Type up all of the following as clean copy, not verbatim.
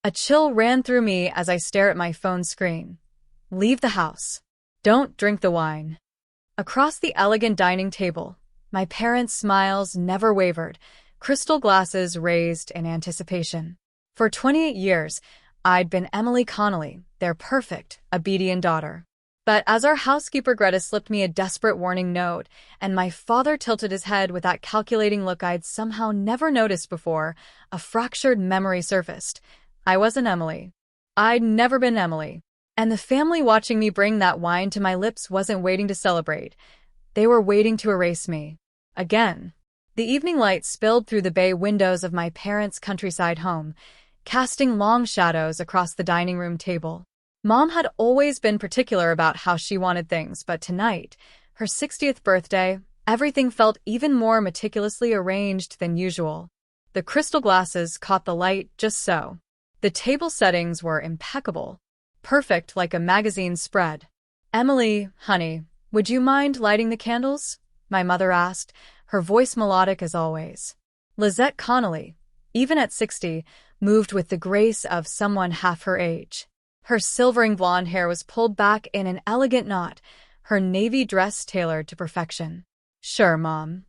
A chill ran through me as I stare at my phone screen. Leave the house. Don't drink the wine. Across the elegant dining table, my parents' smiles never wavered, crystal glasses raised in anticipation. For 28 years, I'd been Emily Connelly, their perfect, obedient daughter. But as our housekeeper Greta slipped me a desperate warning note, and my father tilted his head with that calculating look I'd somehow never noticed before, a fractured memory surfaced. I wasn't Emily. I'd never been Emily. And the family watching me bring that wine to my lips wasn't waiting to celebrate. They were waiting to erase me. Again. The evening light spilled through the bay windows of my parents' countryside home, casting long shadows across the dining room table. Mom had always been particular about how she wanted things, but tonight, her 60th birthday, everything felt even more meticulously arranged than usual. The crystal glasses caught the light just so. The table settings were impeccable, perfect like a magazine spread. "Emily, honey, would you mind lighting the candles?" my mother asked, her voice melodic as always. Lizette Connelly, even at 60, moved with the grace of someone half her age. Her silvering blonde hair was pulled back in an elegant knot, her navy dress tailored to perfection. "Sure, Mom."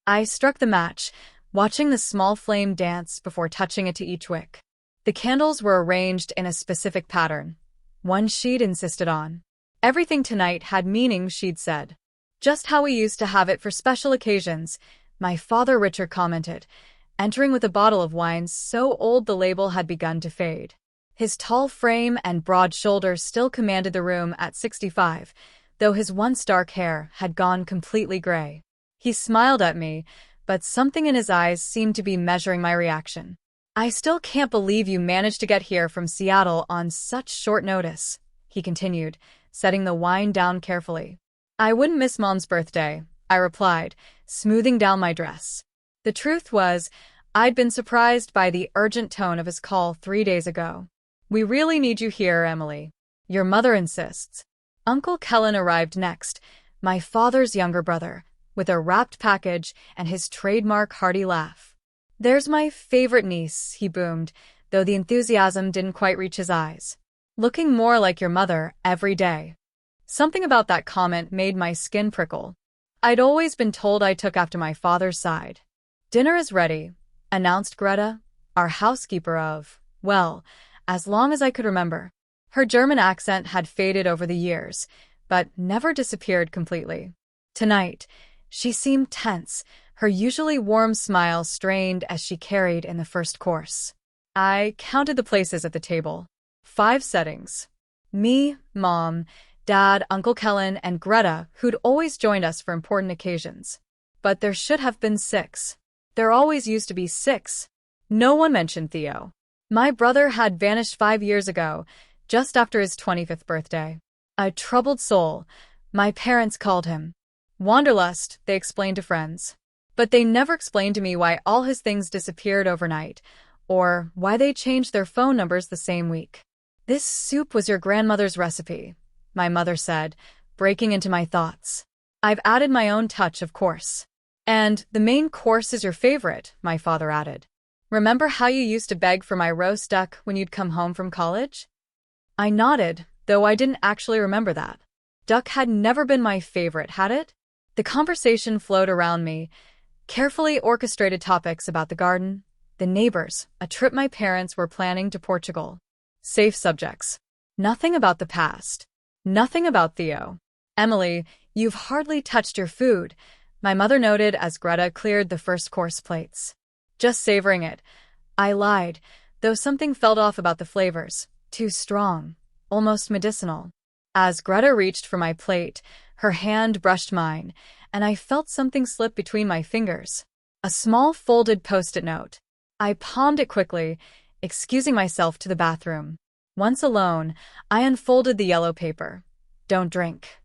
I struck the match, watching the small flame dance before touching it to each wick. The candles were arranged in a specific pattern, one she'd insisted on. Everything tonight had meaning, she'd said. "Just how we used to have it for special occasions," my father Richard commented, entering with a bottle of wine so old the label had begun to fade. His tall frame and broad shoulders still commanded the room at 65, though his once dark hair had gone completely gray. He smiled at me, but something in his eyes seemed to be measuring my reaction. "I still can't believe you managed to get here from Seattle on such short notice," he continued, setting the wine down carefully. "I wouldn't miss Mom's birthday," I replied, smoothing down my dress. The truth was, I'd been surprised by the urgent tone of his call 3 days ago. "We really need you here, Emily. Your mother insists." Uncle Kellen arrived next, my father's younger brother, with a wrapped package and his trademark hearty laugh. "There's my favorite niece," he boomed, though the enthusiasm didn't quite reach his eyes. "Looking more like your mother every day." Something about that comment made my skin prickle. I'd always been told I took after my father's side. "Dinner is ready," announced Greta, our housekeeper of, well, as long as I could remember. Her German accent had faded over the years, but never disappeared completely. Tonight, she seemed tense, her usually warm smile strained as she carried in the first course. I counted the places at the table. 5 settings. Me, Mom, Dad, Uncle Kellen, and Greta, who'd always joined us for important occasions. But there should have been 6. There always used to be 6. No one mentioned Theo. My brother had vanished 5 years ago, just after his 25th birthday. A troubled soul, my parents called him. Wanderlust, they explained to friends. But they never explained to me why all his things disappeared overnight, or why they changed their phone numbers the same week. "This soup was your grandmother's recipe," my mother said, breaking into my thoughts. "I've added my own touch, of course." "And the main course is your favorite," my father added. "Remember how you used to beg for my roast duck when you'd come home from college?" I nodded, though I didn't actually remember that. Duck had never been my favorite, had it? The conversation flowed around me, carefully orchestrated topics about the garden, the neighbors, a trip my parents were planning to Portugal. Safe subjects. Nothing about the past. Nothing about Theo. "Emily, you've hardly touched your food," my mother noted as Greta cleared the first course plates. "Just savoring it," I lied, though something felt off about the flavors. Too strong, almost medicinal. As Greta reached for my plate, her hand brushed mine, and I felt something slip between my fingers. A small folded post-it note. I palmed it quickly, excusing myself to the bathroom. Once alone, I unfolded the yellow paper. "Don't drink."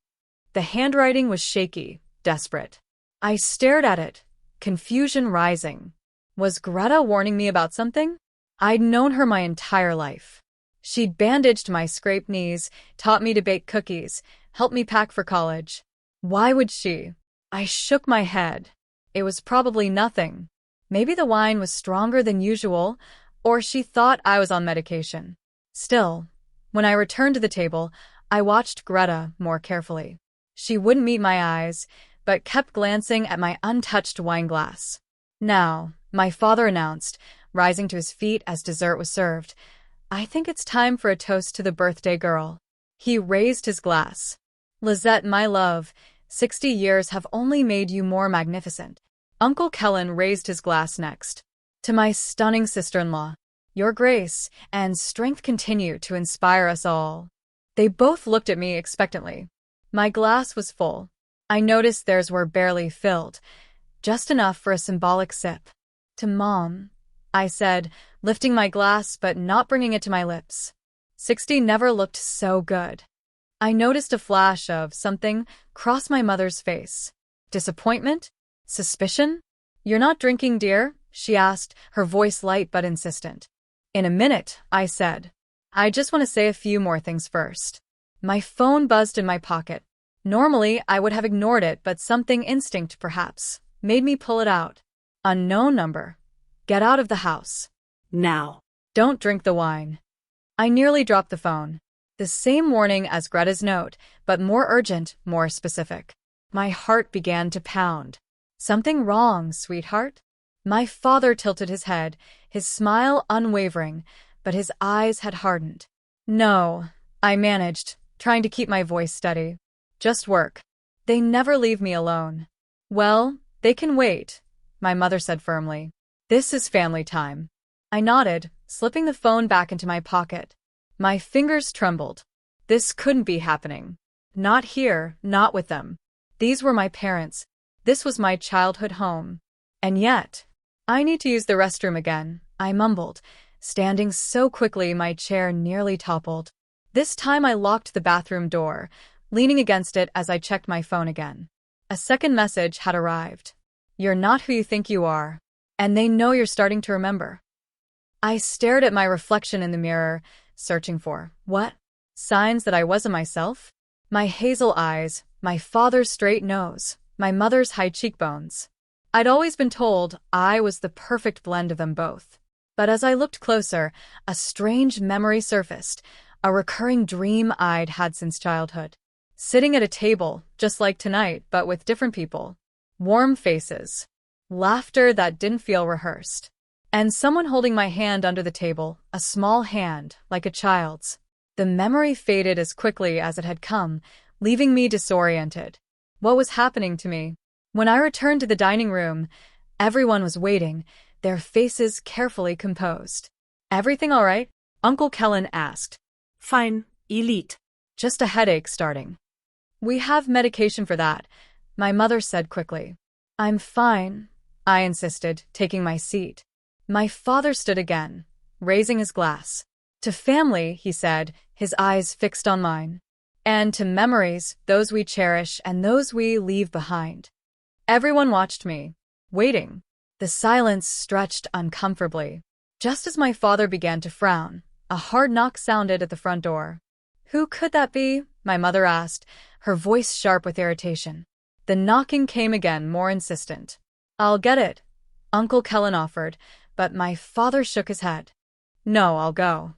The handwriting was shaky, desperate. I stared at it, confusion rising. Was Greta warning me about something? I'd known her my entire life. She'd bandaged my scraped knees, taught me to bake cookies, helped me pack for college. Why would she? I shook my head. It was probably nothing. Maybe the wine was stronger than usual, Or she thought I was on medication. Still, when I returned to the table, I watched Greta more carefully. She wouldn't meet my eyes, but kept glancing at my untouched wine glass. Now, my father announced, rising to his feet as dessert was served, I think it's time for a toast to the birthday girl. He raised his glass. Lizette, my love, 60 years have only made you more magnificent. Uncle Kellen raised his glass next. To my stunning sister-in-law, your grace and strength continue to inspire us all. They both looked at me expectantly. My glass was full. I noticed theirs were barely filled, just enough for a symbolic sip. To Mom, I said, lifting my glass but not bringing it to my lips. 60 never looked so good. I noticed a flash of something cross my mother's face. Disappointment? Suspicion? You're not drinking, dear? She asked, her voice light but insistent. In a minute, I said. I just want to say a few more things first. My phone buzzed in my pocket. Normally, I would have ignored it, but something instinct, perhaps, made me pull it out. Unknown number. Get out of the house. Now. Don't drink the wine. I nearly dropped the phone. The same warning as Greta's note, but more urgent, more specific. My heart began to pound. Something wrong, sweetheart? My father tilted his head, his smile unwavering, but his eyes had hardened. No, I managed, trying to keep my voice steady. Just work. They never leave me alone. Well, they can wait, my mother said firmly. This is family time. I nodded, slipping the phone back into my pocket. My fingers trembled. This couldn't be happening. Not here, not with them. These were my parents. This was my childhood home. And yet, I need to use the restroom again, I mumbled, standing so quickly my chair nearly toppled. This time I locked the bathroom door, leaning against it as I checked my phone again. A second message had arrived. You're not who you think you are, and they know you're starting to remember. I stared at my reflection in the mirror, searching for, what? Signs that I wasn't myself? My hazel eyes, my father's straight nose, my mother's high cheekbones. I'd always been told I was the perfect blend of them both. But as I looked closer, a strange memory surfaced, a recurring dream I'd had since childhood. Sitting at a table, just like tonight, but with different people. Warm faces. Laughter that didn't feel rehearsed. And someone holding my hand under the table, a small hand, like a child's. The memory faded as quickly as it had come, leaving me disoriented. What was happening to me? When I returned to the dining room, everyone was waiting, their faces carefully composed. Everything all right? Uncle Kellen asked. Fine, elite. Just a headache starting. We have medication for that, my mother said quickly. I'm fine, I insisted, taking my seat. My father stood again, raising his glass. To family, he said, his eyes fixed on mine. And to memories, those we cherish and those we leave behind. Everyone watched me, waiting. The silence stretched uncomfortably. Just as my father began to frown, a hard knock sounded at the front door. Who could that be? My mother asked, her voice sharp with irritation. The knocking came again, more insistent. I'll get it, Uncle Kellen offered, but my father shook his head. No, I'll go.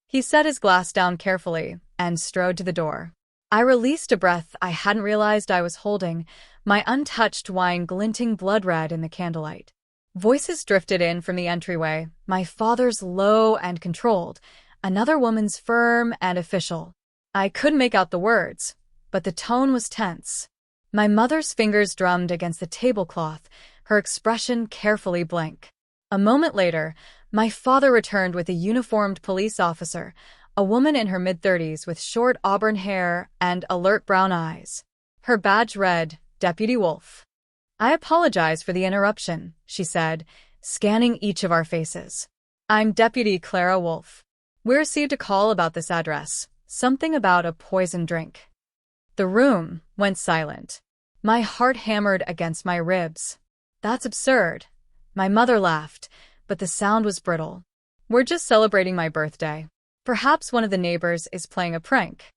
He set his glass down carefully and strode to the door. I released a breath I hadn't realized I was holding, my untouched wine glinting blood red in the candlelight. Voices drifted in from the entryway, my father's low and controlled, another woman's firm and official. I couldn't make out the words, but the tone was tense. My mother's fingers drummed against the tablecloth, her expression carefully blank. A moment later, my father returned with a uniformed police officer, a woman in her mid-30s with short auburn hair and alert brown eyes. Her badge read, Deputy Wolf. I apologize for the interruption, she said, scanning each of our faces. I'm Deputy Clara Wolf. We received a call about this address, something about a poison drink. The room went silent. My heart hammered against my ribs. That's absurd. My mother laughed, but the sound was brittle. We're just celebrating my birthday. Perhaps one of the neighbors is playing a prank.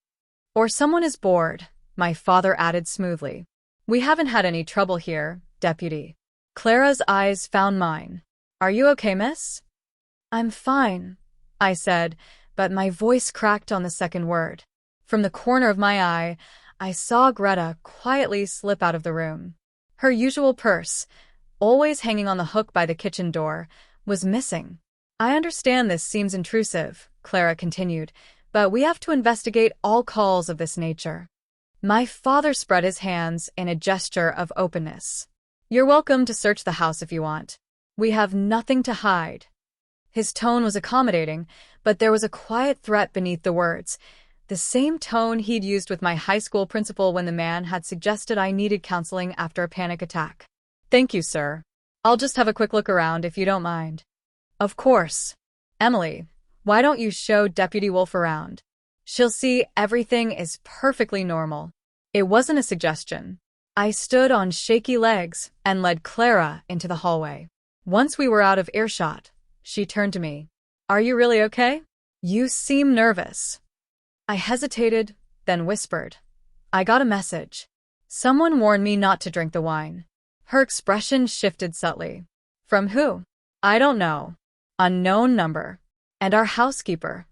Or someone is bored, my father added smoothly. We haven't had any trouble here, Deputy. Clara's eyes found mine. Are you okay, miss? I'm fine, I said, but my voice cracked on the second word. From the corner of my eye, I saw Greta quietly slip out of the room. Her usual purse, always hanging on the hook by the kitchen door, was missing. I understand this seems intrusive, Clara continued, but we have to investigate all calls of this nature. My father spread his hands in a gesture of openness. You're welcome to search the house if you want. We have nothing to hide. His tone was accommodating, but there was a quiet threat beneath the words, the same tone he'd used with my high school principal when the man had suggested I needed counseling after a panic attack. Thank you, sir. I'll just have a quick look around if you don't mind. Of course. Emily, why don't you show Deputy Wolf around? She'll see everything is perfectly normal. It wasn't a suggestion. I stood on shaky legs and led Clara into the hallway. Once we were out of earshot, she turned to me. Are you really okay? You seem nervous. I hesitated, then whispered. I got a message. Someone warned me not to drink the wine. Her expression shifted subtly. From who? I don't know. Unknown number. And our housekeeper.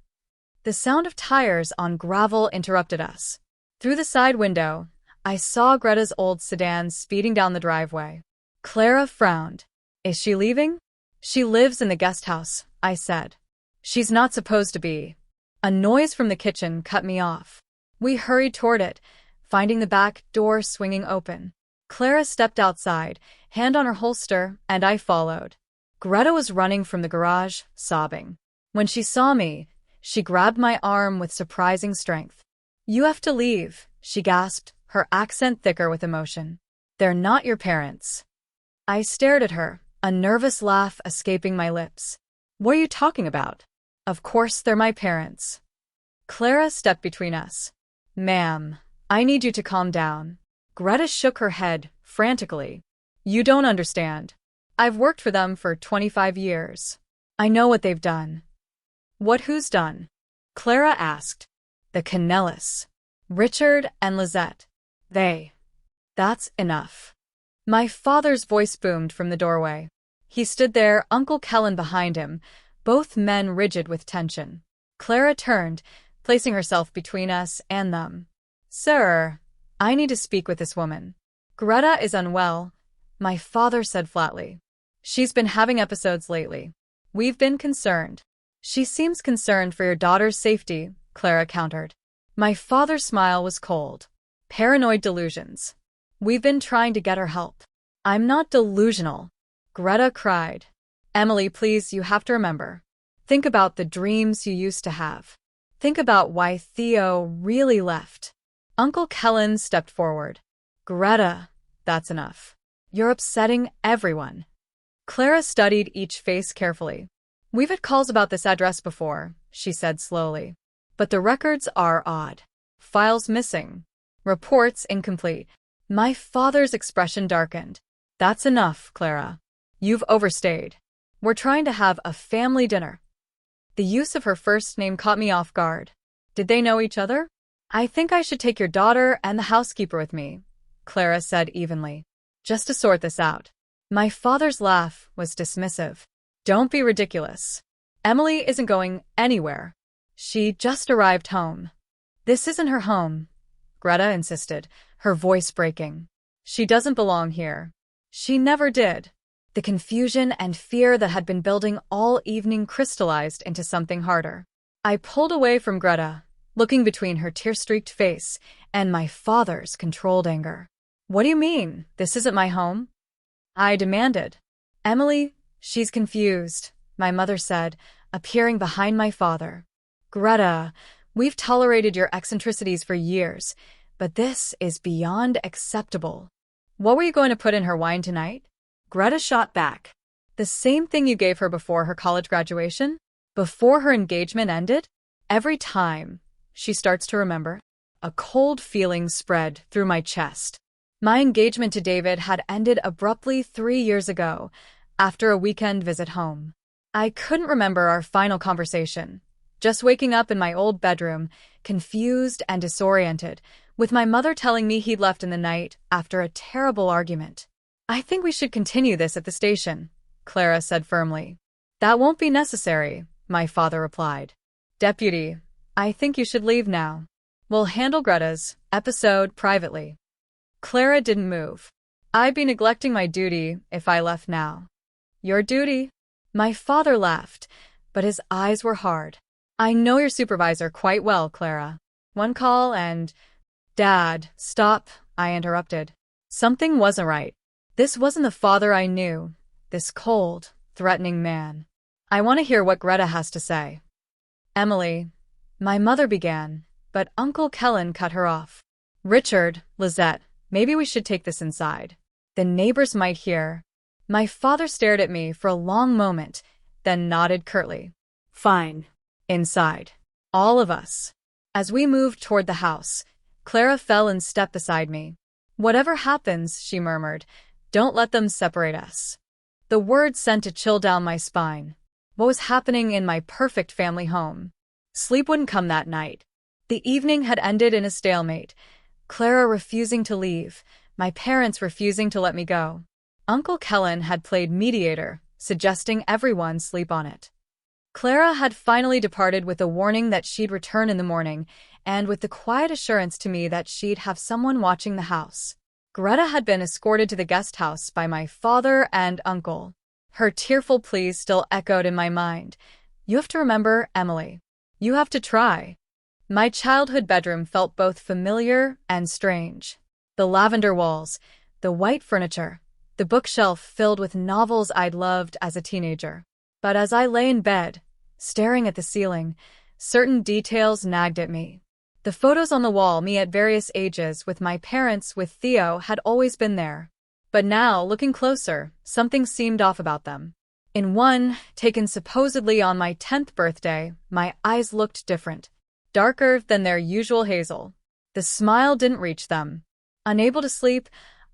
The sound of tires on gravel interrupted us. Through the side window, I saw Greta's old sedan speeding down the driveway. Clara frowned. Is she leaving? She lives in the guest house, I said. She's not supposed to be. A noise from the kitchen cut me off. We hurried toward it, finding the back door swinging open. Clara stepped outside, hand on her holster, and I followed. Greta was running from the garage, sobbing. When she saw me, she grabbed my arm with surprising strength. You have to leave, she gasped, her accent thicker with emotion. They're not your parents. I stared at her, a nervous laugh escaping my lips. What are you talking about? Of course they're my parents. Clara stepped between us. Ma'am, I need you to calm down. Greta shook her head, frantically. You don't understand. I've worked for them for 25 years. I know what they've done. Who's done? Clara asked. The Connellys. Richard and Lizette. They. That's enough. My father's voice boomed from the doorway. He stood there, Uncle Kellen behind him, both men rigid with tension. Clara turned, placing herself between us and them. Sir, I need to speak with this woman. Greta is unwell, my father said flatly. She's been having episodes lately. We've been concerned. She seems concerned for your daughter's safety, Clara countered. My father's smile was cold. Paranoid delusions. We've been trying to get her help. I'm not delusional. Greta cried. Emily, please, you have to remember. Think about the dreams you used to have. Think about why Theo really left. Uncle Kellen stepped forward. Greta, that's enough. You're upsetting everyone. Clara studied each face carefully. We've had calls about this address before, she said slowly. But the records are odd. Files missing. Reports incomplete. My father's expression darkened. That's enough, Clara. You've overstayed. We're trying to have a family dinner. The use of her first name caught me off guard. Did they know each other? I think I should take your daughter and the housekeeper with me, Clara said evenly. Just to sort this out. My father's laugh was dismissive. Don't be ridiculous. Emily isn't going anywhere. She just arrived home. This isn't her home, Greta insisted, her voice breaking. She doesn't belong here. She never did. The confusion and fear that had been building all evening crystallized into something harder. I pulled away from Greta, looking between her tear-streaked face and my father's controlled anger. What do you mean, this isn't my home? I demanded. Emily, she's confused, my mother said, appearing behind my father. Greta, we've tolerated your eccentricities for years, but this is beyond acceptable. What were you going to put in her wine tonight? Greta shot back. The same thing you gave her before her college graduation? Before her engagement ended? Every time she starts to remember, a cold feeling spread through my chest. My engagement to David had ended abruptly 3 years ago, after a weekend visit home. I couldn't remember our final conversation, just waking up in my old bedroom, confused and disoriented, with my mother telling me he'd left in the night after a terrible argument. I think we should continue this at the station, Clara said firmly. That won't be necessary, my father replied. Deputy, I think you should leave now. We'll handle Greta's episode privately. Clara didn't move. I'd be neglecting my duty if I left now. Your duty? My father laughed, but his eyes were hard. I know your supervisor quite well, Clara. One call and… Dad, stop, I interrupted. Something wasn't right. This wasn't the father I knew, this cold, threatening man. I want to hear what Greta has to say. Emily, my mother began, but Uncle Kellen cut her off. Richard, Lizette, maybe we should take this inside. The neighbors might hear. My father stared at me for a long moment, then nodded curtly. Fine. Inside. All of us. As we moved toward the house, Clara fell in step beside me. Whatever happens, she murmured, don't let them separate us. The words sent a chill down my spine. What was happening in my perfect family home? Sleep wouldn't come that night. The evening had ended in a stalemate. Clara refusing to leave, my parents refusing to let me go. Uncle Kellen had played mediator, suggesting everyone sleep on it. Clara had finally departed with a warning that she'd return in the morning, and with the quiet assurance to me that she'd have someone watching the house. Greta had been escorted to the guest house by my father and uncle. Her tearful pleas still echoed in my mind. You have to remember, Emily. You have to try. My childhood bedroom felt both familiar and strange. The lavender walls, the white furniture, the bookshelf filled with novels I'd loved as a teenager. But as I lay in bed, staring at the ceiling, certain details nagged at me. The photos on the wall, me at various ages with my parents, with Theo, had always been there. But now, looking closer, something seemed off about them. In one, taken supposedly on my 10th birthday, my eyes looked different, darker than their usual hazel. The smile didn't reach them. Unable to sleep,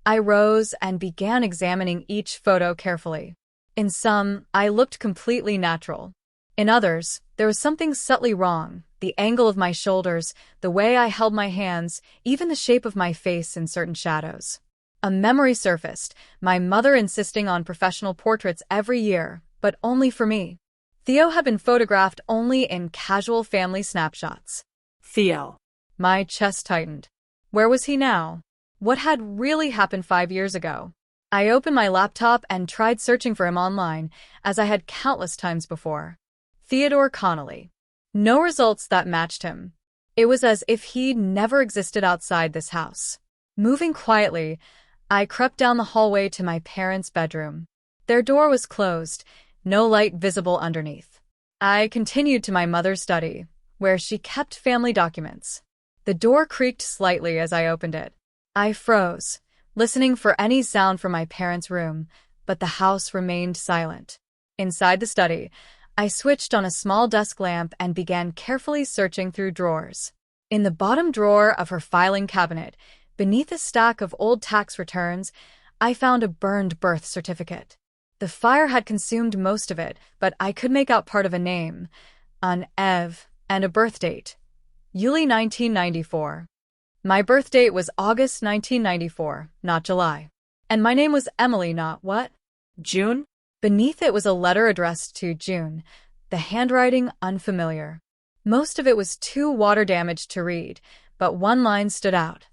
I rose and began examining each photo carefully. In some, I looked completely natural. In others, there was something subtly wrong. The angle of my shoulders, the way I held my hands, even the shape of my face in certain shadows. A memory surfaced, my mother insisting on professional portraits every year, but only for me. Theo had been photographed only in casual family snapshots. Theo. My chest tightened. Where was he now? What had really happened 5 years ago? I opened my laptop and tried searching for him online, as I had countless times before. Theodore Connelly. No results that matched him. It was as if he'd never existed outside this house. Moving quietly, I crept down the hallway to my parents' bedroom. Their door was closed, no light visible underneath. I continued to my mother's study, where she kept family documents. The door creaked slightly as I opened it. I froze, listening for any sound from my parents' room, but the house remained silent. Inside the study, I switched on a small desk lamp and began carefully searching through drawers. In the bottom drawer of her filing cabinet, beneath a stack of old tax returns, I found a burned birth certificate. The fire had consumed most of it, but I could make out part of a name, an Ev, and a birth date. Yuli 1994. My birth date was August 1994, not July. And my name was Emily, not what? June? Beneath it was a letter addressed to June, the handwriting unfamiliar. Most of it was too water-damaged to read, but one line stood out.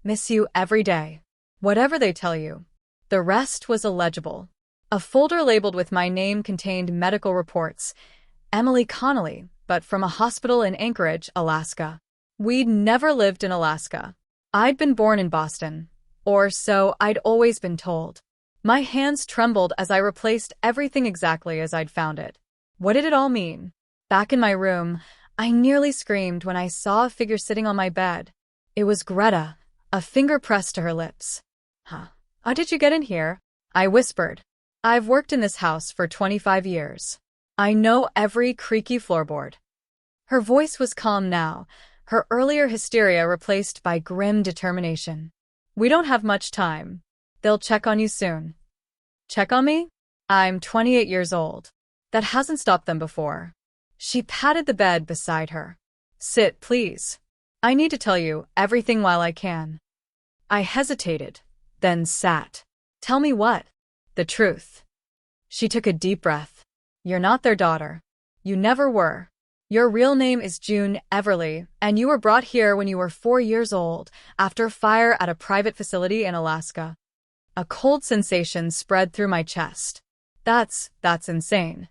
Miss you every day. Whatever they tell you. The rest was illegible. A folder labeled with my name contained medical reports. Emily Connelly, but from a hospital in Anchorage, Alaska. We'd never lived in Alaska. I'd been born in Boston. Or so I'd always been told. My hands trembled as I replaced everything exactly as I'd found it. What did it all mean? Back in my room, I nearly screamed when I saw a figure sitting on my bed. It was Greta, a finger pressed to her lips. How did you get in here? I whispered. I've worked in this house for 25 years. I know every creaky floorboard. Her voice was calm now, her earlier hysteria replaced by grim determination. We don't have much time. They'll check on you soon. Check on me? I'm 28 years old. That hasn't stopped them before. She patted the bed beside her. Sit, please. I need to tell you everything while I can. I hesitated, then sat. Tell me what? The truth. She took a deep breath. You're not their daughter. You never were. Your real name is June Everly, and you were brought here when you were 4 years old, after a fire at a private facility in Alaska. A cold sensation spread through my chest. That's insane.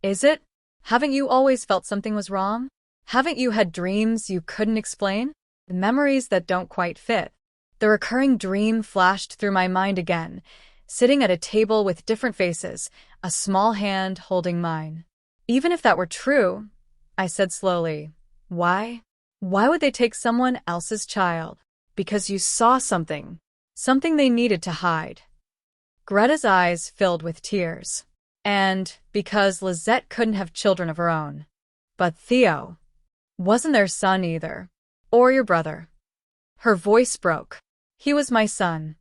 Is it? Haven't you always felt something was wrong? Haven't you had dreams you couldn't explain? Memories that don't quite fit. The recurring dream flashed through my mind again, sitting at a table with different faces, a small hand holding mine. Even if that were true, I said slowly, why? Why would they take someone else's child? Because you saw something they needed to hide. Greta's eyes filled with tears. And because Lizette couldn't have children of her own. But Theo wasn't their son either. Or your brother. Her voice broke. He was my son.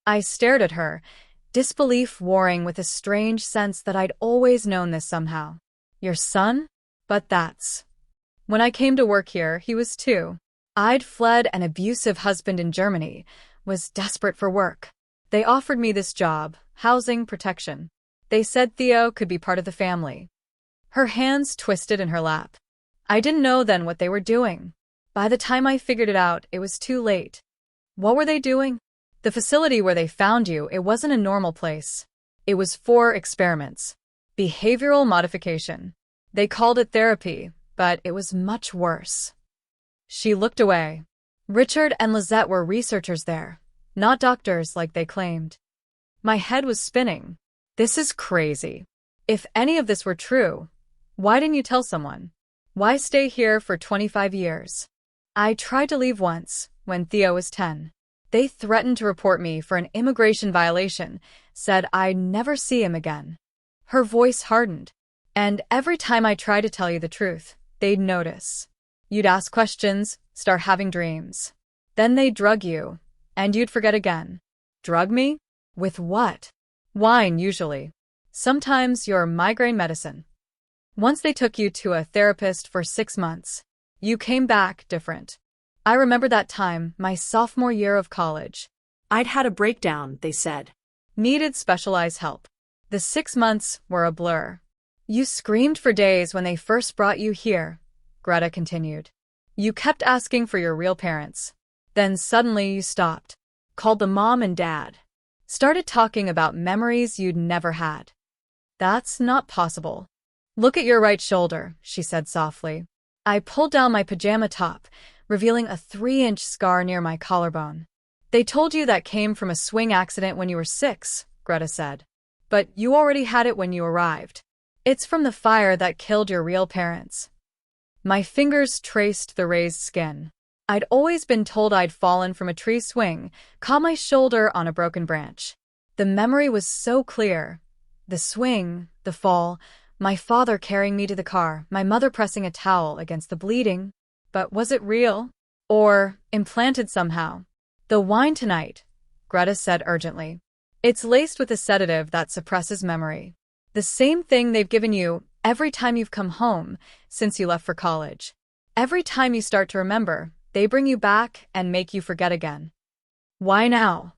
I stared at her, disbelief warring with a strange sense that I'd always known this somehow. Your son? But that's... When I came to work here, he was 2. I'd fled an abusive husband in Germany, was desperate for work. They offered me this job, housing protection. They said Theo could be part of the family. Her hands twisted in her lap. I didn't know then what they were doing. By the time I figured it out, it was too late. What were they doing? The facility where they found you, it wasn't a normal place. It was for experiments. Behavioral modification. They called it therapy, but it was much worse. She looked away. Richard and Lizette were researchers there, not doctors like they claimed. My head was spinning. This is crazy. If any of this were true, why didn't you tell someone? Why stay here for 25 years? I tried to leave once, when Theo was 10. They threatened to report me for an immigration violation, said I'd never see him again. Her voice hardened. And every time I tried to tell you the truth, they'd notice. You'd ask questions, start having dreams. Then they'd drug you, and you'd forget again. Drug me? With what? Wine, usually. Sometimes your migraine medicine. Once they took you to a therapist for 6 months. You came back different. I remember that time, my sophomore year of college. I'd had a breakdown, they said. Needed specialized help. The 6 months were a blur. You screamed for days when they first brought you here, Greta continued. You kept asking for your real parents. Then suddenly you stopped. Called them mom and dad. Started talking about memories you'd never had. That's not possible. Look at your right shoulder, she said softly. I pulled down my pajama top, revealing a 3-inch scar near my collarbone. They told you that came from a swing accident when you were 6, Greta said. But you already had it when you arrived. It's from the fire that killed your real parents. My fingers traced the raised skin. I'd always been told I'd fallen from a tree swing, caught my shoulder on a broken branch. The memory was so clear. The swing, the fall, my father carrying me to the car, my mother pressing a towel against the bleeding. But was it real? Or implanted somehow? The wine tonight, Greta said urgently. It's laced with a sedative that suppresses memory. The same thing they've given you every time you've come home since you left for college. Every time you start to remember, they bring you back and make you forget again. Why now?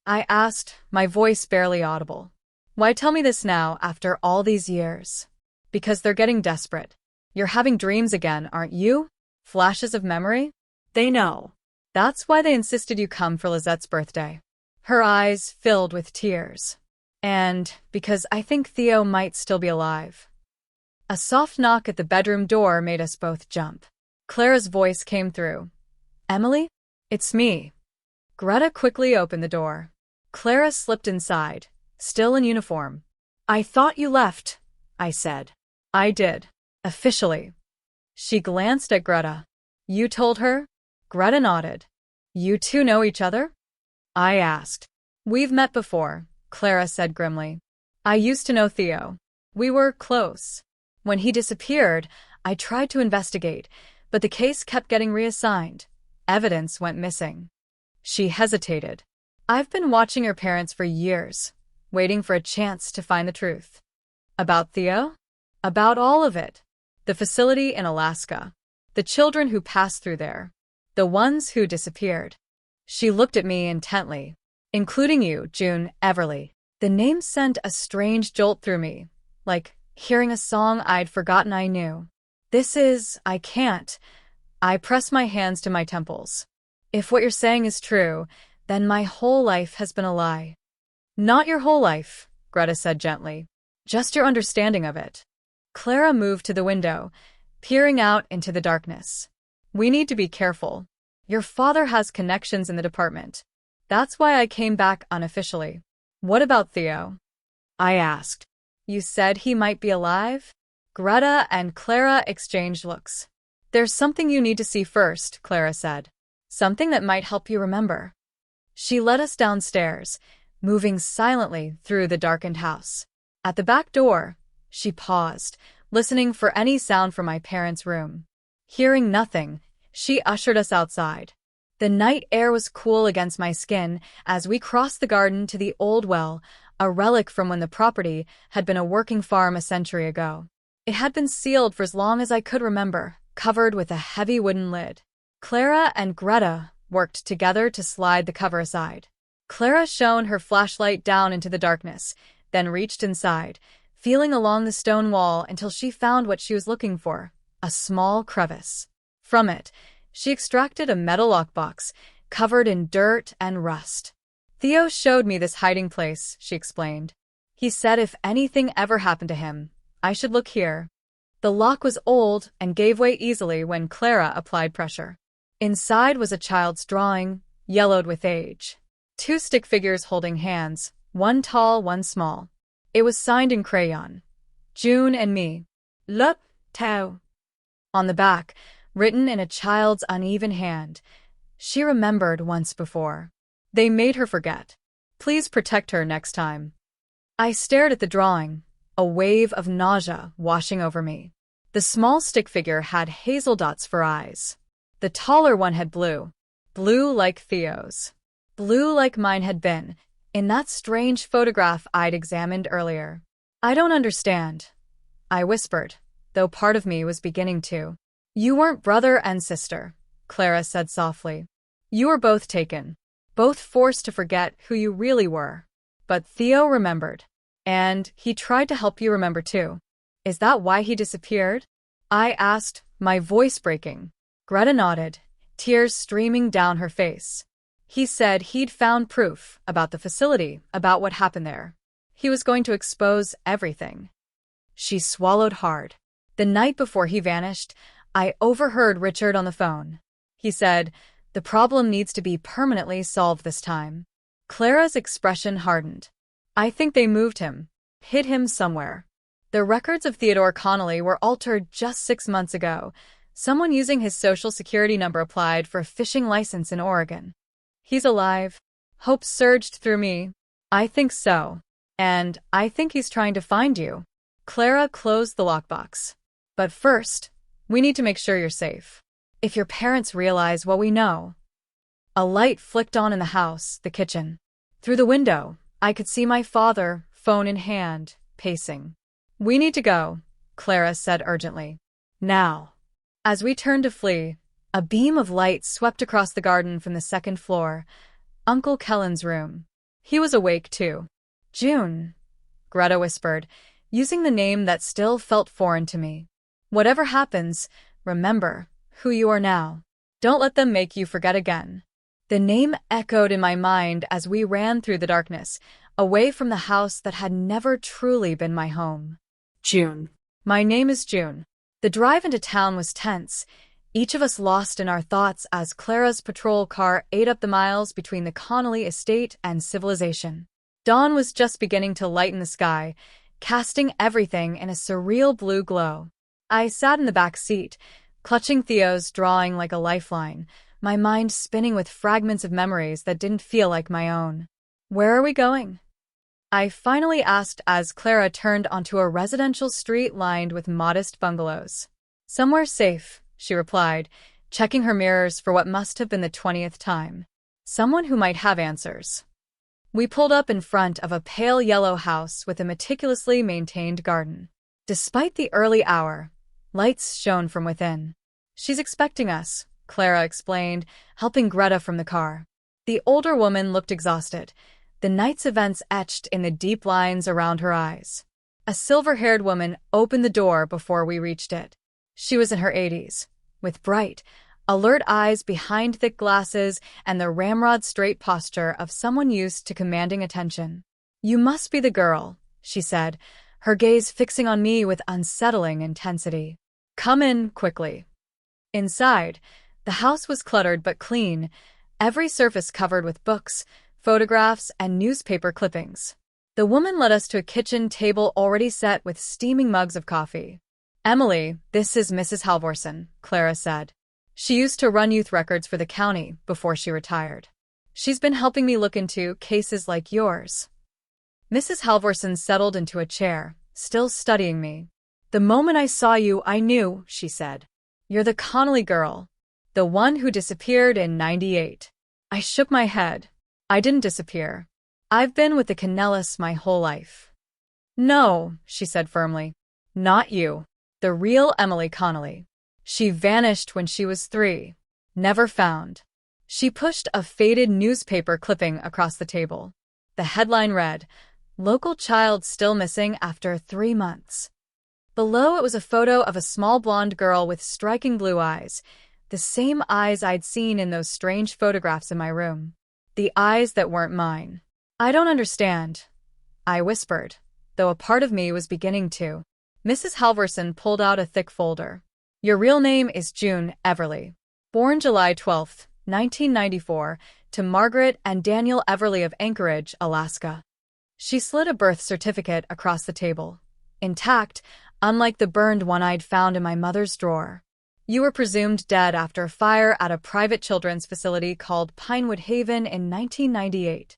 I asked, my voice barely audible. Why tell me this now after all these years? Because they're getting desperate. You're having dreams again, aren't you? Flashes of memory? They know. That's why they insisted you come for Lizette's birthday. Her eyes filled with tears. And because I think Theo might still be alive. A soft knock at the bedroom door made us both jump. Clara's voice came through. Emily? It's me. Greta quickly opened the door. Clara slipped inside, still in uniform. I thought you left, I said. I did. Officially. She glanced at Greta. You told her? Greta nodded. You two know each other? I asked. We've met before, Clara said grimly. I used to know Theo. We were close. When he disappeared, I tried to investigate, but the case kept getting reassigned. Evidence went missing. She hesitated. I've been watching your parents for years, waiting for a chance to find the truth. About Theo? About all of it. The facility in Alaska. The children who passed through there. The ones who disappeared. She looked at me intently. Including you, June Everly. The name sent a strange jolt through me, like hearing a song I'd forgotten I knew. I can't. I press my hands to my temples. If what you're saying is true, then my whole life has been a lie. Not your whole life, Greta said gently. Just your understanding of it. Clara moved to the window, peering out into the darkness. We need to be careful. Your father has connections in the department. That's why I came back unofficially. What about Theo? I asked. You said he might be alive? Greta and Clara exchanged looks. There's something you need to see first, Clara said. Something that might help you remember. She led us downstairs, moving silently through the darkened house. At the back door, she paused, listening for any sound from my parents' room. Hearing nothing, she ushered us outside. The night air was cool against my skin as we crossed the garden to the old well, a relic from when the property had been a working farm a century ago. It had been sealed for as long as I could remember, covered with a heavy wooden lid. Clara and Greta worked together to slide the cover aside. Clara shone her flashlight down into the darkness, then reached inside, feeling along the stone wall until she found what she was looking for, a small crevice. From it, she extracted a metal lockbox, covered in dirt and rust. Theo showed me this hiding place, she explained. He said if anything ever happened to him, I should look here. The lock was old and gave way easily when Clara applied pressure. Inside was a child's drawing, yellowed with age. 2 stick figures holding hands, one tall, one small. It was signed in crayon. June and me. Le Theo. On the back, written in a child's uneven hand. She remembered once before. They made her forget. Please protect her next time. I stared at the drawing, a wave of nausea washing over me. The small stick figure had hazel dots for eyes. The taller one had blue. Blue like Theo's. Blue like mine had been, in that strange photograph I'd examined earlier. I don't understand, I whispered, though part of me was beginning to. You weren't brother and sister, Clara said softly. You were both taken, both forced to forget who you really were. But Theo remembered. And he tried to help you remember too. Is that why he disappeared? I asked, my voice breaking. Greta nodded, tears streaming down her face. He said he'd found proof about the facility, about what happened there. He was going to expose everything. She swallowed hard. The night before he vanished, I overheard Richard on the phone. He said, the problem needs to be permanently solved this time. Clara's expression hardened. I think they moved him, hid him somewhere. The records of Theodore Connelly were altered just 6 months ago. Someone using his social security number applied for a fishing license in Oregon. He's alive. Hope surged through me. I think so. And I think he's trying to find you. Clara closed the lockbox. But first, we need to make sure you're safe. If your parents realize what we know. A light flicked on in the house, the kitchen. Through the window, I could see my father, phone in hand, pacing. We need to go, Clara said urgently. Now. As we turned to flee, a beam of light swept across the garden from the 2nd floor, Uncle Kellen's room. He was awake too. June, Greta whispered, using the name that still felt foreign to me. Whatever happens, remember who you are now. Don't let them make you forget again. The name echoed in my mind as we ran through the darkness, away from the house that had never truly been my home. June. My name is June. The drive into town was tense, each of us lost in our thoughts as Clara's patrol car ate up the miles between the Connelly estate and civilization. Dawn was just beginning to lighten the sky, casting everything in a surreal blue glow. I sat in the back seat, clutching Theo's drawing like a lifeline, my mind spinning with fragments of memories that didn't feel like my own. Where are we going? I finally asked as Clara turned onto a residential street lined with modest bungalows. Somewhere safe, she replied, checking her mirrors for what must have been the 20th time. Someone who might have answers. We pulled up in front of a pale yellow house with a meticulously maintained garden. Despite the early hour, lights shone from within. She's expecting us, Clara explained, helping Greta from the car. The older woman looked exhausted, the night's events etched in the deep lines around her eyes. A silver-haired woman opened the door before we reached it. She was in her 80s, with bright, alert eyes behind thick glasses and the ramrod-straight posture of someone used to commanding attention. "You must be the girl," she said, her gaze fixing on me with unsettling intensity. "Come in, quickly." Inside, the house was cluttered but clean, every surface covered with books, photographs, and newspaper clippings. The woman led us to a kitchen table already set with steaming mugs of coffee. "Emily, this is Mrs. Halvorson," Clara said. "She used to run youth records for the county before she retired. She's been helping me look into cases like yours." Mrs. Halvorson settled into a chair, still studying me. "The moment I saw you, I knew," she said. "You're the Connelly girl, the one who disappeared in '98. I shook my head. "I didn't disappear. I've been with the Connellys my whole life." "No," she said firmly. "Not you. The real Emily Connelly. She vanished when she was 3. Never found." She pushed a faded newspaper clipping across the table. The headline read, "Local child still missing after 3 months." Below it was a photo of a small blonde girl with striking blue eyes, the same eyes I'd seen in those strange photographs in my room. The eyes that weren't mine. "I don't understand," I whispered, though a part of me was beginning to. Mrs. Halvorson pulled out a thick folder. "Your real name is June Everly. Born July 12, 1994, to Margaret and Daniel Everly of Anchorage, Alaska." She slid a birth certificate across the table. Intact, unlike the burned one I'd found in my mother's drawer. "You were presumed dead after a fire at a private children's facility called Pinewood Haven in 1998.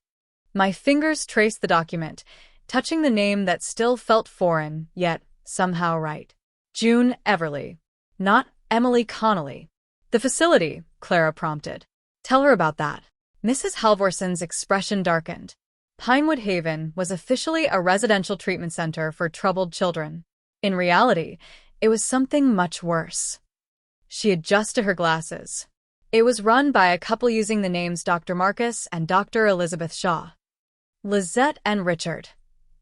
My fingers traced the document, touching the name that still felt foreign, yet somehow right. June Everly. Not Emily Connelly. "The facility," Clara prompted. "Tell her about that." Mrs. Halvorson's expression darkened. Pinewood Haven was officially a residential treatment center for troubled children. In reality, it was something much worse. She adjusted her glasses. It was run by a couple using the names Dr. Marcus and Dr. Elizabeth Shaw. "Lizette and Richard,"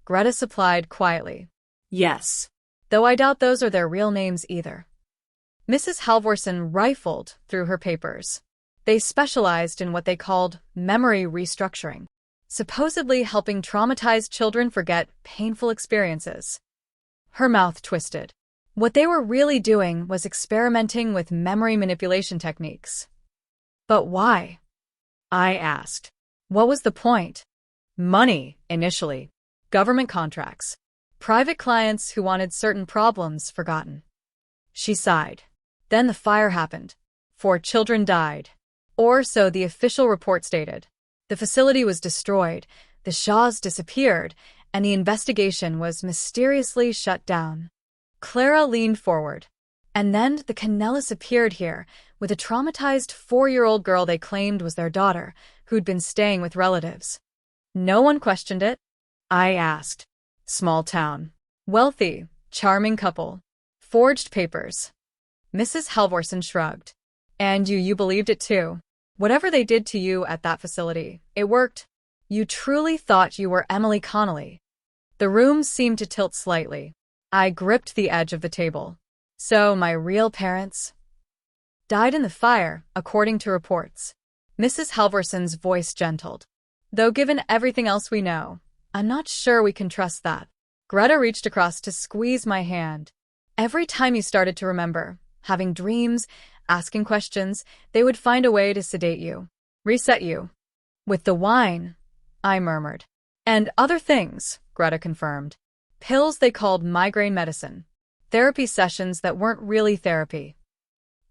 Greta supplied quietly. "Yes." "Though I doubt those are their real names either." Mrs. Halvorson rifled through her papers. They specialized in what they called memory restructuring, supposedly helping traumatized children forget painful experiences. Her mouth twisted. What they were really doing was experimenting with memory manipulation techniques. "But why?" I asked. "What was the point?" "Money, initially. Government contracts. Private clients who wanted certain problems forgotten." She sighed. "Then the fire happened. 4 children died. Or so the official report stated. The facility was destroyed, the Shaws disappeared, and the investigation was mysteriously shut down." Clara leaned forward. "And then the Connellys appeared here, with a traumatized 4-year-old girl they claimed was their daughter, who'd been staying with relatives." "No one questioned it?" I asked. "Small town. Wealthy, charming couple. Forged papers." Mrs. Halvorson shrugged. "And you believed it too? Whatever they did to you at that facility, it worked? You truly thought you were Emily Connelly?" The room seemed to tilt slightly. I gripped the edge of the table. "So my real parents died in the fire, according to reports." Mrs. Halvorson's voice gentled. "Though given everything else we know, I'm not sure we can trust that." Greta reached across to squeeze my hand. "Every time you started to remember, having dreams, asking questions, they would find a way to sedate you, reset you." "With the wine," I murmured. "And other things," Greta confirmed. "Pills they called migraine medicine. Therapy sessions that weren't really therapy."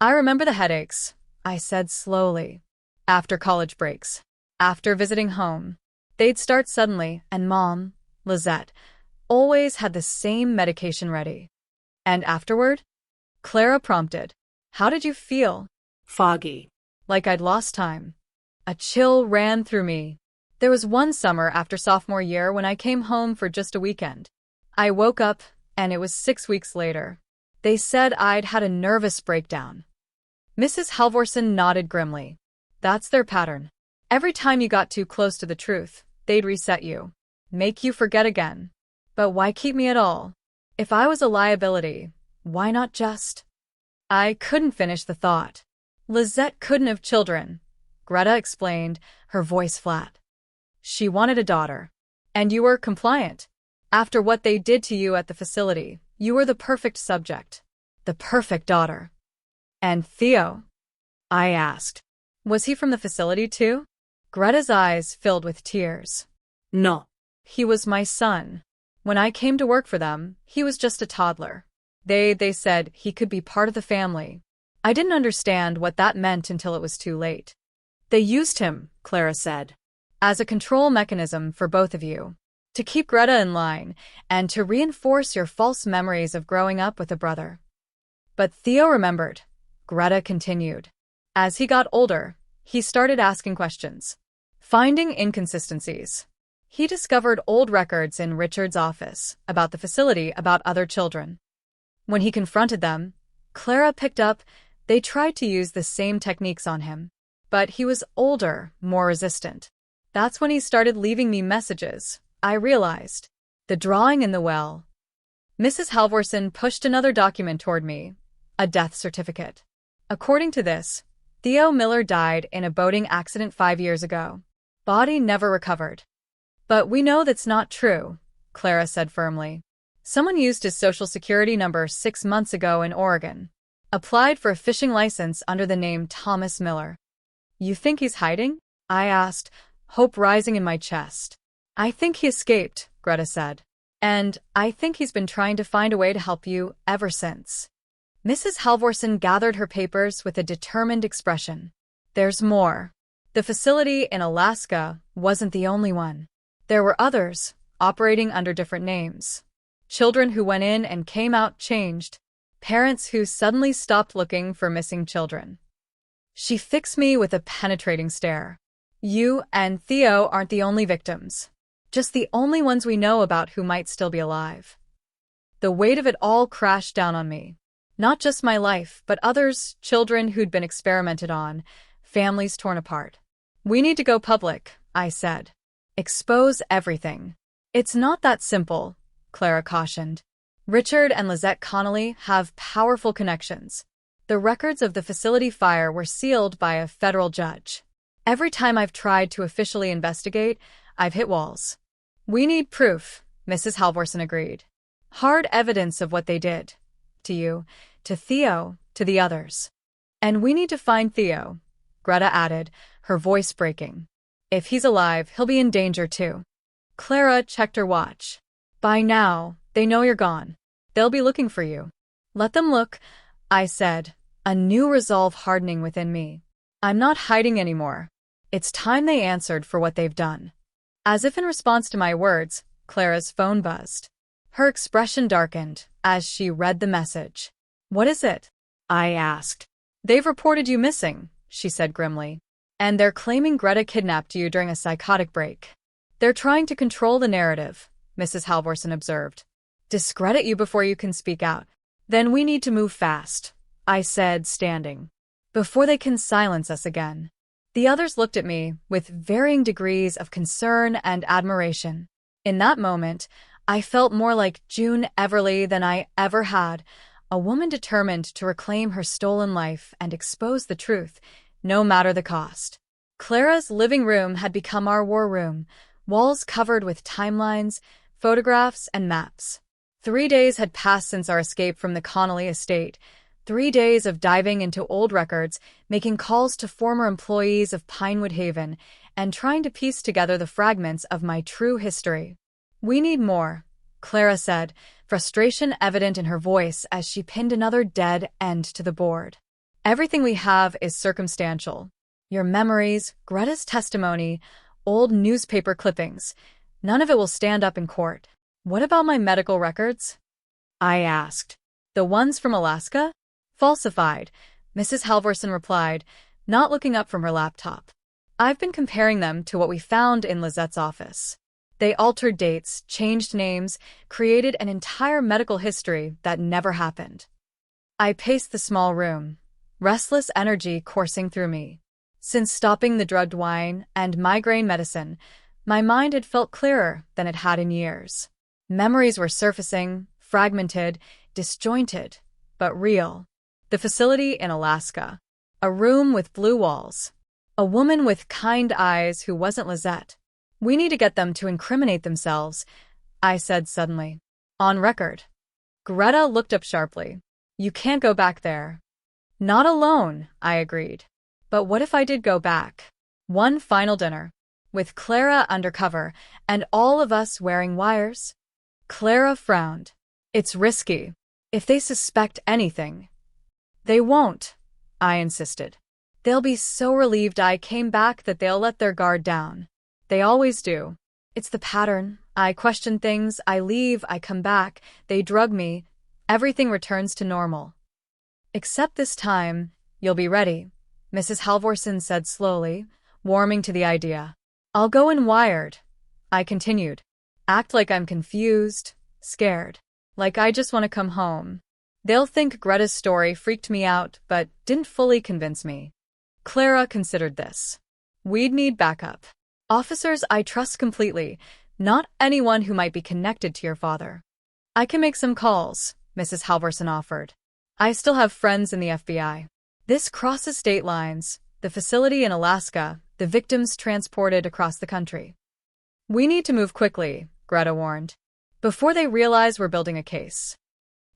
"I remember the headaches," I said slowly. "After college breaks. After visiting home. They'd start suddenly, and Mom, Lizette, always had the same medication ready." "And afterward?" Clara prompted. "How did you feel?" "Foggy." "Like I'd lost time." A chill ran through me. There was one summer after sophomore year when I came home for just a weekend. I woke up, and it was 6 weeks later. They said I'd had a nervous breakdown. Mrs. Halvorson nodded grimly. "That's their pattern. Every time you got too close to the truth, they'd reset you. Make you forget again." But why keep me at all? If I was a liability, why not just? I couldn't finish the thought. Lizette couldn't have children, Greta explained, her voice flat. She wanted a daughter. And you were compliant. After what they did to you at the facility, you were the perfect subject. The perfect daughter. And Theo? I asked. Was he from the facility too? Greta's eyes filled with tears. No. He was my son. When I came to work for them, he was just a toddler. They said he could be part of the family. I didn't understand what that meant until it was too late. They used him, Clara said. As a control mechanism for both of you. To keep Greta in line, and to reinforce your false memories of growing up with a brother. But Theo remembered. Greta continued. As he got older, he started asking questions. Finding inconsistencies. He discovered old records in Richard's office about the facility, about other children. When he confronted them, Clara picked up, they tried to use the same techniques on him. But he was older, more resistant. That's when he started leaving me messages, I realized. The drawing in the well. Mrs. Halvorson pushed another document toward me, a death certificate. According to this, Theo Miller died in a boating accident 5 years ago. Body never recovered. But we know that's not true, Clara said firmly. Someone used his social security number 6 months ago in Oregon. Applied for a fishing license under the name Thomas Miller. You think he's hiding? I asked, hope rising in my chest. I think he escaped, Greta said. And I think he's been trying to find a way to help you ever since. Mrs. Halvorson gathered her papers with a determined expression. There's more. The facility in Alaska wasn't the only one. There were others, operating under different names. Children who went in and came out changed. Parents who suddenly stopped looking for missing children. She fixed me with a penetrating stare. You and Theo aren't the only victims. Just the only ones we know about who might still be alive. The weight of it all crashed down on me. Not just my life, but others, children who'd been experimented on, families torn apart. We need to go public, I said. Expose everything. It's not that simple, Clara cautioned. Richard and Lizette Connelly have powerful connections. The records of the facility fire were sealed by a federal judge. Every time I've tried to officially investigate, I've hit walls. We need proof, Mrs. Halvorson agreed. Hard evidence of what they did. To you, to Theo, to the others. And we need to find Theo, Greta added, her voice breaking. If he's alive, he'll be in danger too. Clara checked her watch. By now, they know you're gone. They'll be looking for you. Let them look, I said, a new resolve hardening within me. I'm not hiding anymore. It's time they answered for what they've done. As if in response to my words, Clara's phone buzzed. Her expression darkened as she read the message. What is it? I asked. They've reported you missing, she said grimly. And they're claiming Greta kidnapped you during a psychotic break. They're trying to control the narrative, Mrs. Halvorson observed. Discredit you before you can speak out. Then we need to move fast, I said, standing. Before they can silence us again. The others looked at me with varying degrees of concern and admiration. In that moment, I felt more like June Everly than I ever had, a woman determined to reclaim her stolen life and expose the truth, no matter the cost. Clara's living room had become our war room, walls covered with timelines, photographs, and maps. 3 days had passed since our escape from the Connelly estate. 3 days of diving into old records, making calls to former employees of Pinewood Haven, and trying to piece together the fragments of my true history. We need more, Clara said, frustration evident in her voice as she pinned another dead end to the board. Everything we have is circumstantial. Your memories, Greta's testimony, old newspaper clippings. None of it will stand up in court. What about my medical records? I asked. The ones from Alaska? Falsified, Mrs. Halvorson replied, not looking up from her laptop. I've been comparing them to what we found in Lizette's office. They altered dates, changed names, created an entire medical history that never happened. I paced the small room, restless energy coursing through me. Since stopping the drugged wine and migraine medicine, my mind had felt clearer than it had in years. Memories were surfacing, fragmented, disjointed, but real. The facility in Alaska. A room with blue walls. A woman with kind eyes who wasn't Lizette. We need to get them to incriminate themselves, I said suddenly. On record. Greta looked up sharply. You can't go back there. Not alone, I agreed. But what if I did go back? One final dinner. With Clara undercover, and all of us wearing wires? Clara frowned. It's risky. If they suspect anything. They won't, I insisted. They'll be so relieved I came back that they'll let their guard down. They always do. It's the pattern. I question things, I leave, I come back, they drug me. Everything returns to normal. Except this time, you'll be ready, Mrs. Halvorson said slowly, warming to the idea. I'll go in wired, I continued. Act like I'm confused, scared. Like I just want to come home. They'll think Greta's story freaked me out, but didn't fully convince me. Clara considered this. We'd need backup. Officers I trust completely, not anyone who might be connected to your father. I can make some calls, Mrs. Halvorson offered. I still have friends in the FBI. This crosses state lines, the facility in Alaska, the victims transported across the country. We need to move quickly, Greta warned, before they realize we're building a case.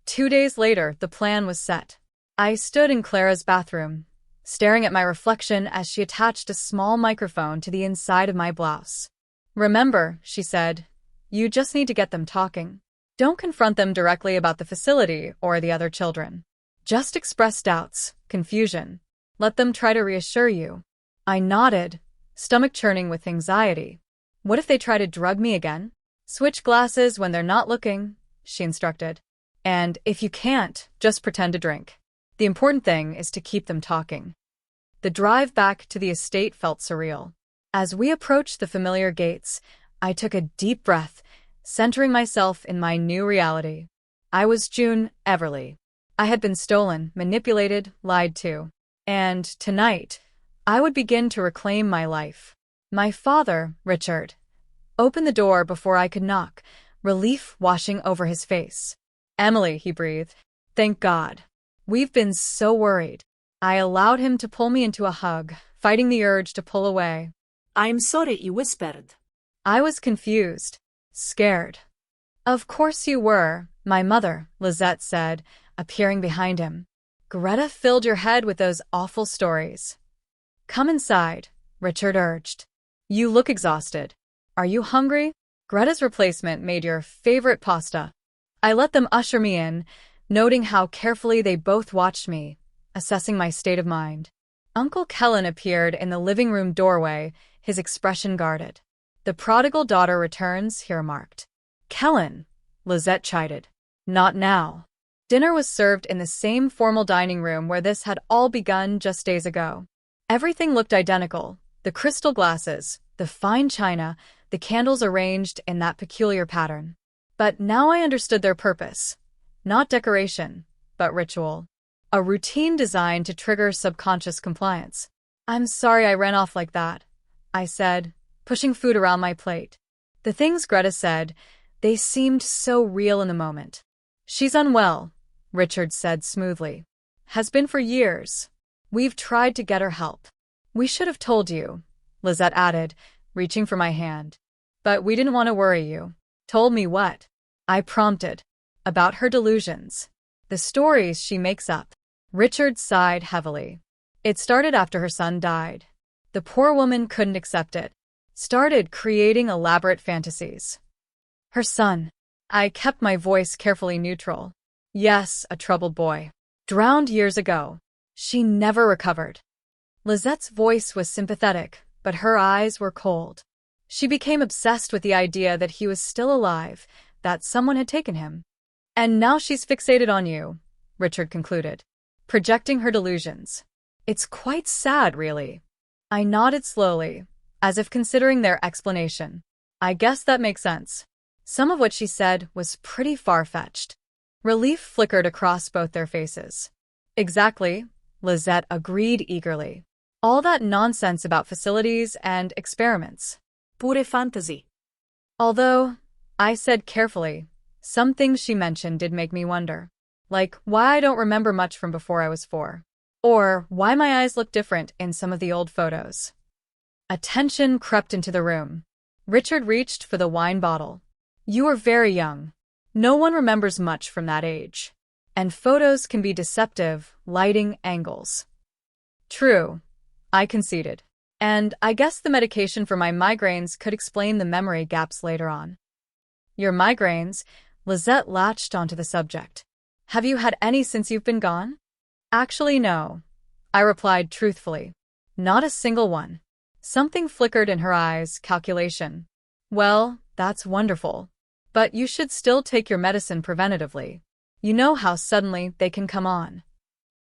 2 days later, the plan was set. I stood in Clara's bathroom, staring at my reflection as she attached a small microphone to the inside of my blouse. Remember, she said, you just need to get them talking. Don't confront them directly about the facility or the other children. Just express doubts, confusion. Let them try to reassure you. I nodded, stomach churning with anxiety. What if they try to drug me again? Switch glasses when they're not looking, she instructed. And if you can't, just pretend to drink. The important thing is to keep them talking. The drive back to the estate felt surreal. As we approached the familiar gates, I took a deep breath, centering myself in my new reality. I was June Everly. I had been stolen, manipulated, lied to. And tonight, I would begin to reclaim my life. My father, Richard, opened the door before I could knock, relief washing over his face. Emily, he breathed. Thank God. We've been so worried. I allowed him to pull me into a hug, fighting the urge to pull away. I'm sorry, he whispered. I was confused, scared. Of course you were, my mother, Lizette said, appearing behind him. Greta filled your head with those awful stories. Come inside, Richard urged. You look exhausted. Are you hungry? Greta's replacement made your favorite pasta. I let them usher me in, noting how carefully they both watched me, assessing my state of mind. Uncle Kellen appeared in the living room doorway, his expression guarded. The prodigal daughter returns, he remarked. Kellen, Lizette chided. Not now. Dinner was served in the same formal dining room where this had all begun just days ago. Everything looked identical, the crystal glasses, the fine china, the candles arranged in that peculiar pattern. But now I understood their purpose. Not decoration, but ritual. A routine designed to trigger subconscious compliance. I'm sorry I ran off like that, I said, pushing food around my plate. The things Greta said, they seemed so real in the moment. She's unwell, Richard said smoothly. Has been for years. We've tried to get her help. We should have told you, Lizette added, reaching for my hand. But we didn't want to worry you. Told me what? I prompted. About her delusions. The stories she makes up. Richard sighed heavily. It started after her son died. The poor woman couldn't accept it. Started creating elaborate fantasies. Her son. I kept my voice carefully neutral. Yes, a troubled boy. Drowned years ago. She never recovered. Lizette's voice was sympathetic, but her eyes were cold. She became obsessed with the idea that he was still alive, that someone had taken him. And now she's fixated on you, Richard concluded, projecting her delusions. It's quite sad, really. I nodded slowly, as if considering their explanation. I guess that makes sense. Some of what she said was pretty far-fetched. Relief flickered across both their faces. Exactly, Lizette agreed eagerly. All that nonsense about facilities and experiments. Pure fantasy. Although, I said carefully. Some things she mentioned did make me wonder. Like why I don't remember much from before I was 4. Or why my eyes look different in some of the old photos. A tension crept into the room. Richard reached for the wine bottle. You are very young. No one remembers much from that age. And photos can be deceptive, lighting angles. True, I conceded. And I guess the medication for my migraines could explain the memory gaps later on. Your migraines? Lizette latched onto the subject. Have you had any since you've been gone? Actually, no. I replied truthfully. Not a single one. Something flickered in her eyes, calculation. Well, that's wonderful. But you should still take your medicine preventatively. You know how suddenly they can come on.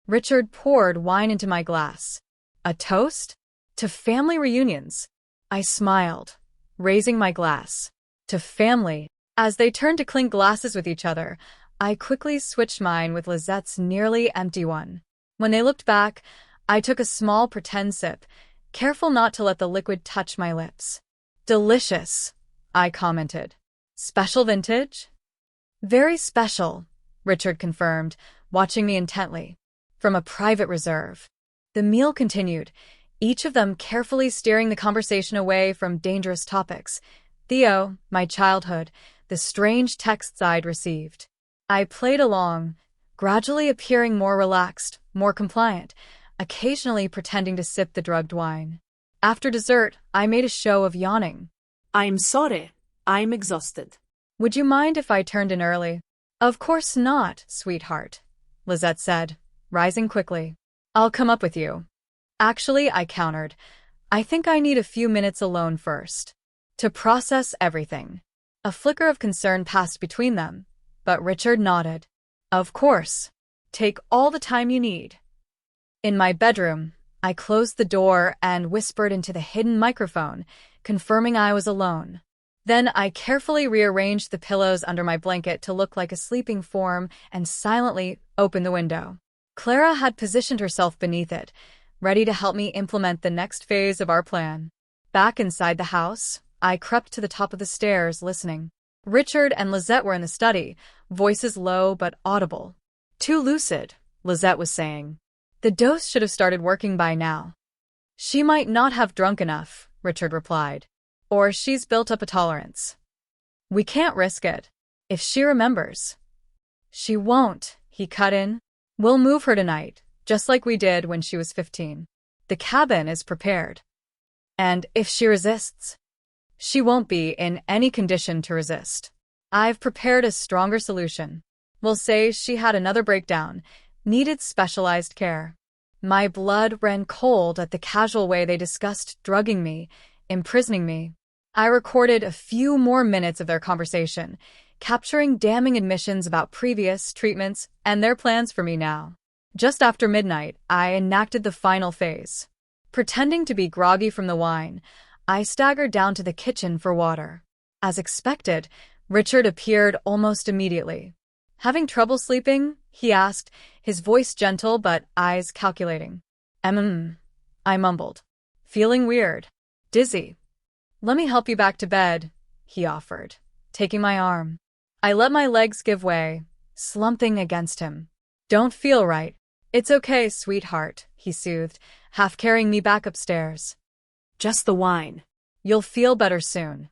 Richard poured wine into my glass. A toast? To family reunions. I smiled, raising my glass. To family. As they turned to clink glasses with each other, I quickly switched mine with Lizette's nearly empty one. When they looked back, I took a small pretend sip, careful not to let the liquid touch my lips. Delicious, I commented. Special vintage? Very special, Richard confirmed, watching me intently. From a private reserve. The meal continued, each of them carefully steering the conversation away from dangerous topics. Theo, my childhood, the strange texts I'd received. I played along, gradually appearing more relaxed, more compliant, occasionally pretending to sip the drugged wine. After dessert, I made a show of yawning. I'm sorry. I'm exhausted. Would you mind if I turned in early? Of course not, sweetheart, Lizette said, rising quickly. I'll come up with you. Actually, I countered. I think I need a few minutes alone first. To process everything. A flicker of concern passed between them, but Richard nodded. Of course. Take all the time you need. In my bedroom, I closed the door and whispered into the hidden microphone, confirming I was alone. Then I carefully rearranged the pillows under my blanket to look like a sleeping form and silently opened the window. Clara had positioned herself beneath it, ready to help me implement the next phase of our plan. Back inside the house, I crept to the top of the stairs, listening. Richard and Lizette were in the study, voices low but audible. Too lucid, Lizette was saying. The dose should have started working by now. She might not have drunk enough, Richard replied. Or she's built up a tolerance. We can't risk it. If she remembers. She won't, he cut in. We'll move her tonight, just like we did when she was 15. The cabin is prepared. And if she resists? She won't be in any condition to resist. I've prepared a stronger solution. We'll say she had another breakdown, needed specialized care. My blood ran cold at the casual way they discussed drugging me, imprisoning me. I recorded a few more minutes of their conversation, capturing damning admissions about previous treatments and their plans for me now. Just after midnight, I enacted the final phase. Pretending to be groggy from the wine, I staggered down to the kitchen for water. As expected, Richard appeared almost immediately. Having trouble sleeping? He asked, his voice gentle but eyes calculating. I mumbled. Feeling weird. Dizzy. Let me help you back to bed, he offered, taking my arm. I let my legs give way, slumping against him. Don't feel right. It's okay, sweetheart, he soothed, half carrying me back upstairs. Just the wine. You'll feel better soon.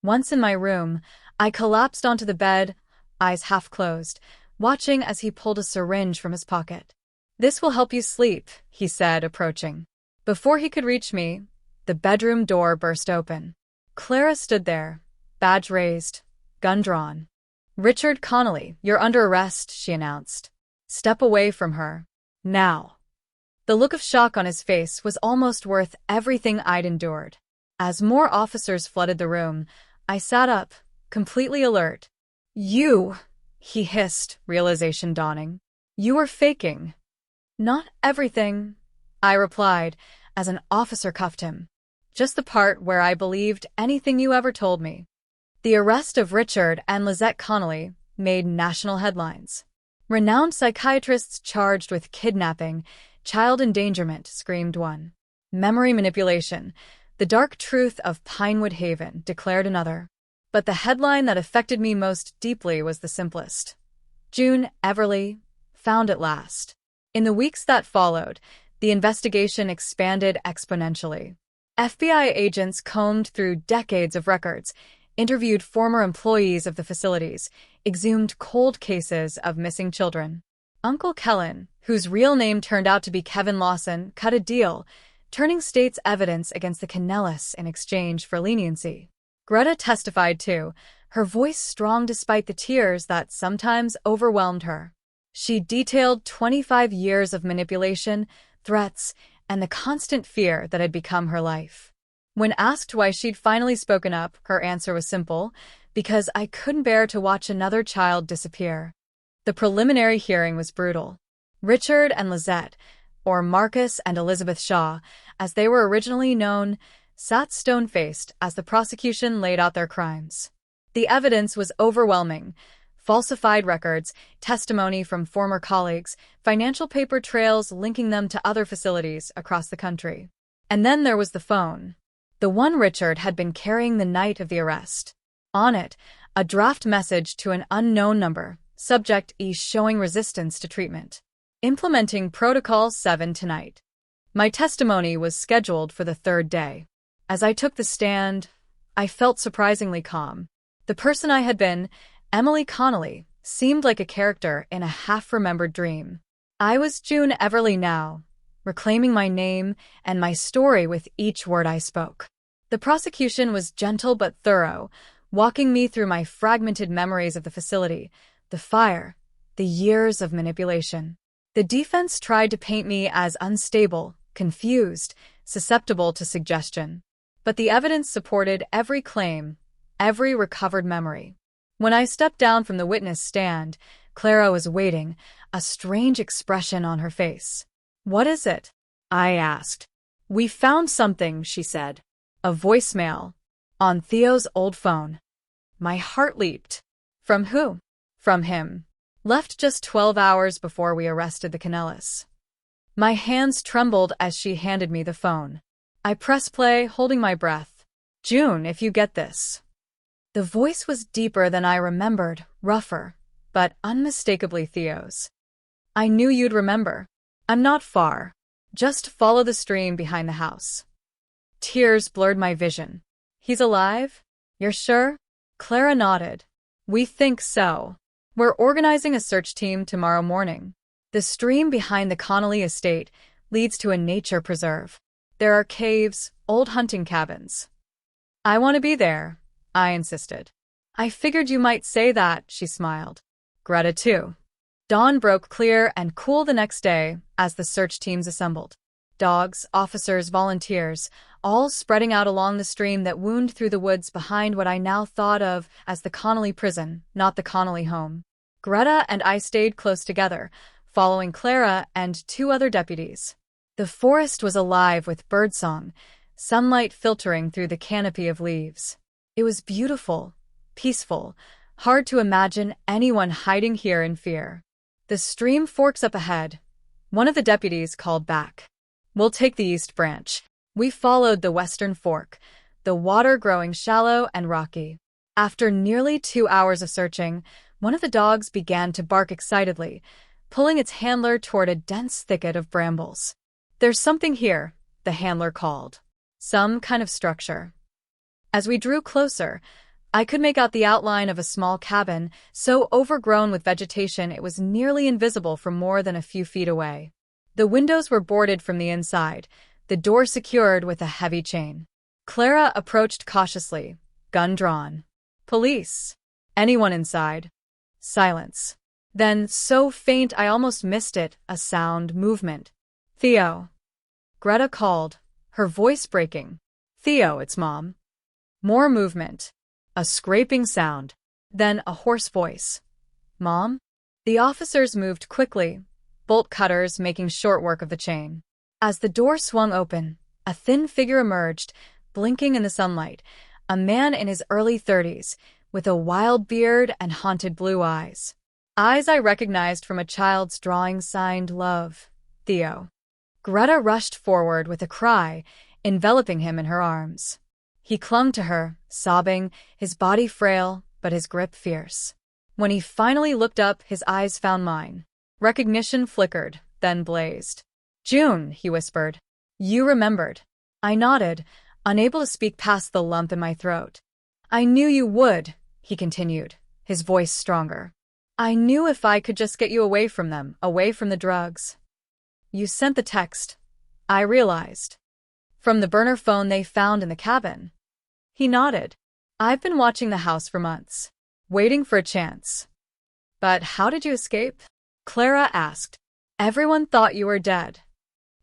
Once in my room, I collapsed onto the bed, eyes half closed, watching as he pulled a syringe from his pocket. This will help you sleep, he said, approaching. Before he could reach me, the bedroom door burst open. Clara stood there, badge raised, gun drawn. Richard Connelly, you're under arrest, she announced. Step away from her. Now. The look of shock on his face was almost worth everything I'd endured. As more officers flooded the room, I sat up, completely alert. You, he hissed, realization dawning. You were faking. Not everything, I replied, as an officer cuffed him. Just the part where I believed anything you ever told me. The arrest of Richard and Lizette Connelly made national headlines. Renowned psychiatrists charged with kidnapping, child endangerment, screamed one. Memory manipulation, the dark truth of Pinewood Haven, declared another. But the headline that affected me most deeply was the simplest. June Everly, found at last. In the weeks that followed, the investigation expanded exponentially. FBI agents combed through decades of records, interviewed former employees of the facilities, exhumed cold cases of missing children. Uncle Kellen, whose real name turned out to be Kevin Lawson, cut a deal, turning state's evidence against the Connellys in exchange for leniency. Greta testified too, her voice strong despite the tears that sometimes overwhelmed her. She detailed 25 years of manipulation, threats, and the constant fear that had become her life. When asked why she'd finally spoken up, her answer was simple: because I couldn't bear to watch another child disappear. The preliminary hearing was brutal. Richard and Lizette, or Marcus and Elizabeth Shaw, as they were originally known, sat stone-faced as the prosecution laid out their crimes. The evidence was overwhelming: falsified records, testimony from former colleagues, financial paper trails linking them to other facilities across the country. And then there was the phone. The one Richard had been carrying the night of the arrest. On it, a draft message to an unknown number, subject E showing resistance to treatment. Implementing Protocol 7 tonight. My testimony was scheduled for the third day. As I took the stand, I felt surprisingly calm. The person I had been, Emily Connelly, seemed like a character in a half-remembered dream. I was June Everly now, reclaiming my name and my story with each word I spoke. The prosecution was gentle but thorough, walking me through my fragmented memories of the facility, the fire, the years of manipulation. The defense tried to paint me as unstable, confused, susceptible to suggestion. But the evidence supported every claim, every recovered memory. When I stepped down from the witness stand, Clara was waiting, a strange expression on her face. "What is it?" I asked. "We found something," she said. A voicemail. On Theo's old phone. My heart leaped. From who? From him. Left just 12 hours before we arrested the Connellys. My hands trembled as she handed me the phone. I pressed play, holding my breath. "June, if you get this." The voice was deeper than I remembered, rougher, but unmistakably Theo's. "I knew you'd remember. I'm not far. Just follow the stream behind the house." Tears blurred my vision. "He's alive? You're sure?" Clara nodded. "We think so. We're organizing a search team tomorrow morning. The stream behind the Connelly estate leads to a nature preserve. There are caves, old hunting cabins." "I want to be there," I insisted. "I figured you might say that," she smiled. Greta too. Dawn broke clear and cool the next day as the search teams assembled. Dogs, officers, volunteers, all spreading out along the stream that wound through the woods behind what I now thought of as the Connelly prison, not the Connelly home. Greta and I stayed close together, following Clara and 2 other deputies. The forest was alive with birdsong, sunlight filtering through the canopy of leaves. It was beautiful, peaceful, hard to imagine anyone hiding here in fear. The stream forks up ahead. One of the deputies called back. "We'll take the East Branch." We followed the western fork, the water growing shallow and rocky. After nearly 2 hours of searching, one of the dogs began to bark excitedly, pulling its handler toward a dense thicket of brambles. "There's something here," the handler called. "Some kind of structure." As we drew closer, I could make out the outline of a small cabin, so overgrown with vegetation it was nearly invisible from more than a few feet away. The windows were boarded from the inside, the door secured with a heavy chain. Clara approached cautiously, gun drawn. "Police. Anyone inside?" Silence. Then, so faint I almost missed it, a sound, movement. "Theo." Greta called, her voice breaking. "Theo, it's Mom." More movement. A scraping sound. Then a hoarse voice. "Mom?" The officers moved quickly, bolt cutters making short work of the chain. As the door swung open, a thin figure emerged, blinking in the sunlight, a man in his early 30s, with a wild beard and haunted blue eyes. Eyes I recognized from a child's drawing signed Love, Theo. Greta rushed forward with a cry, enveloping him in her arms. He clung to her, sobbing, his body frail, but his grip fierce. When he finally looked up, his eyes found mine. Recognition flickered, then blazed. "June," he whispered. "You remembered." I nodded, unable to speak past the lump in my throat. "I knew you would," he continued, his voice stronger. "I knew if I could just get you away from them, away from the drugs." "You sent the text," I realized. "From the burner phone they found in the cabin." He nodded. "I've been watching the house for months, waiting for a chance." "But how did you escape?" Clara asked. "Everyone thought you were dead."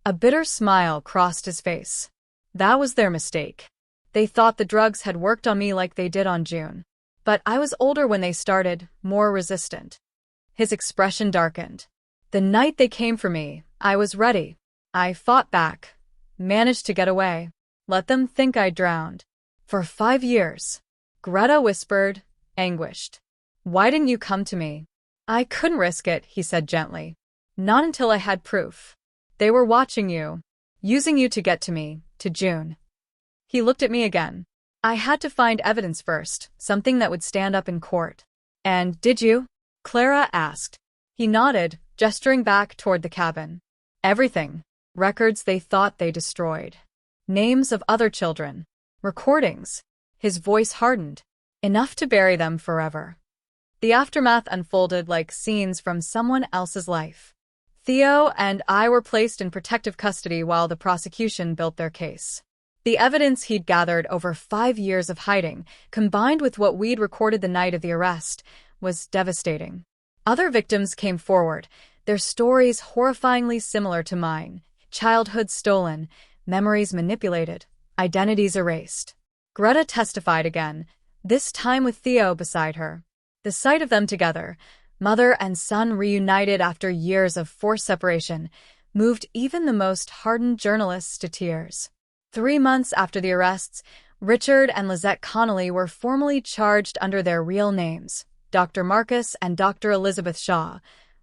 A bitter smile crossed his face. "That was their mistake. They thought the drugs had worked on me like they did on June. But I was older when they started, more resistant." His expression darkened. "The night they came for me, I was ready. I fought back, managed to get away, let them think I drowned. For 5 years." Greta whispered, anguished. "Why didn't you come to me?" "I couldn't risk it," he said gently. "Not until I had proof. They were watching you, using you to get to me, to June." He looked at me again. "I had to find evidence first, something that would stand up in court." "And did you?" Clara asked. He nodded, gesturing back toward the cabin. "Everything. Records they thought they destroyed. Names of other children. Recordings." His voice hardened. "Enough to bury them forever." The aftermath unfolded like scenes from someone else's life. Theo and I were placed in protective custody while the prosecution built their case. The evidence he'd gathered over 5 years of hiding, combined with what we'd recorded the night of the arrest, was devastating. Other victims came forward, their stories horrifyingly similar to mine. Childhood stolen, memories manipulated, identities erased. Greta testified again, this time with Theo beside her. The sight of them together, mother and son reunited after years of forced separation, moved even the most hardened journalists to tears. 3 months after the arrests, Richard and Lizette Connelly were formally charged under their real names, Dr. Marcus and Dr. Elizabeth Shaw,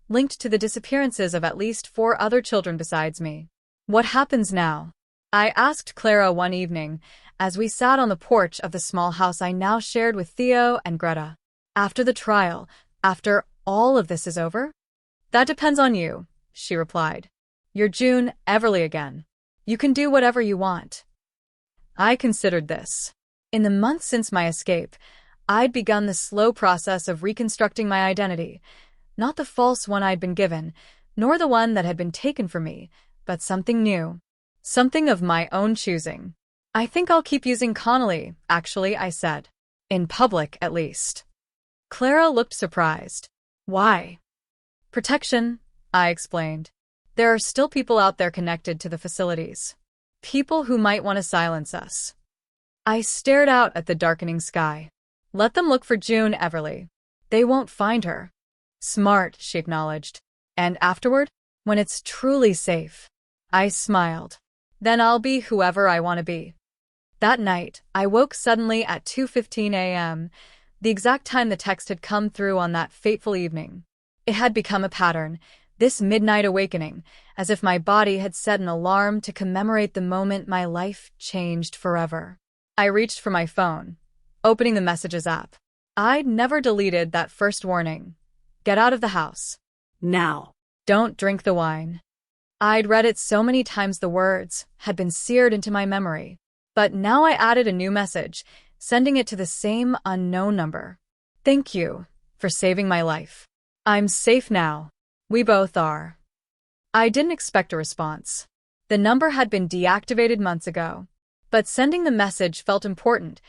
linked to the disappearances of at least 4 other children besides me. "What happens now?" I asked Clara one evening, as we sat on the porch of the small house I now shared with Theo and Greta. "After the trial, after all of this is over?" "That depends on you," she replied. "You're June Everly again. You can do whatever you want." I considered this. In the months since my escape, I'd begun the slow process of reconstructing my identity, not the false one I'd been given, nor the one that had been taken from me, but something new. Something of my own choosing. "I think I'll keep using Connelly, actually," I said. "In public, at least." Clara looked surprised. "Why?" "Protection," I explained. "There are still people out there connected to the facilities. People who might want to silence us." I stared out at the darkening sky. "Let them look for June Everly. They won't find her." "Smart," she acknowledged. "And afterward? When it's truly safe." I smiled. "Then I'll be whoever I want to be." That night, I woke suddenly at 2:15 a.m., the exact time the text had come through on that fateful evening. It had become a pattern, this midnight awakening, as if my body had set an alarm to commemorate the moment my life changed forever. I reached for my phone, opening the Messages app. I'd never deleted that first warning. "Get out of the house. Now." Don't drink the wine." I'd read it so many times the words had been seared into my memory. But now I added a new message, sending it to the same unknown number. "Thank you for saving my life. I'm safe now. We both are." I didn't expect a response. The number had been deactivated months ago. But sending the message felt important,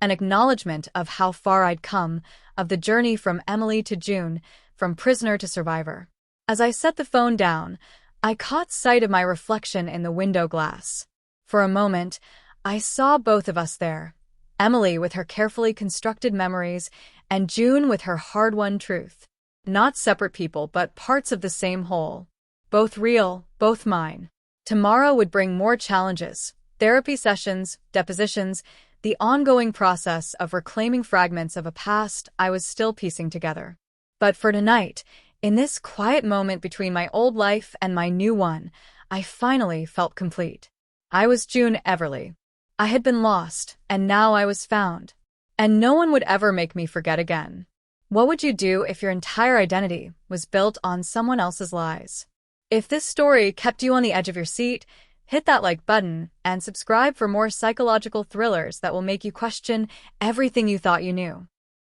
an acknowledgement of how far I'd come, of the journey from Emily to June, from prisoner to survivor. As I set the phone down, I caught sight of my reflection in the window glass. For a moment, I saw both of us there, Emily with her carefully constructed memories, and June with her hard-won truth. Not separate people, but parts of the same whole. Both real, both mine. Tomorrow would bring more challenges, therapy sessions, depositions, the ongoing process of reclaiming fragments of a past I was still piecing together. But for tonight, in this quiet moment between my old life and my new one, I finally felt complete. I was June Everly. I had been lost, and now I was found. And no one would ever make me forget again. What would you do if your entire identity was built on someone else's lies? If this story kept you on the edge of your seat, hit that like button and subscribe for more psychological thrillers that will make you question everything you thought you knew.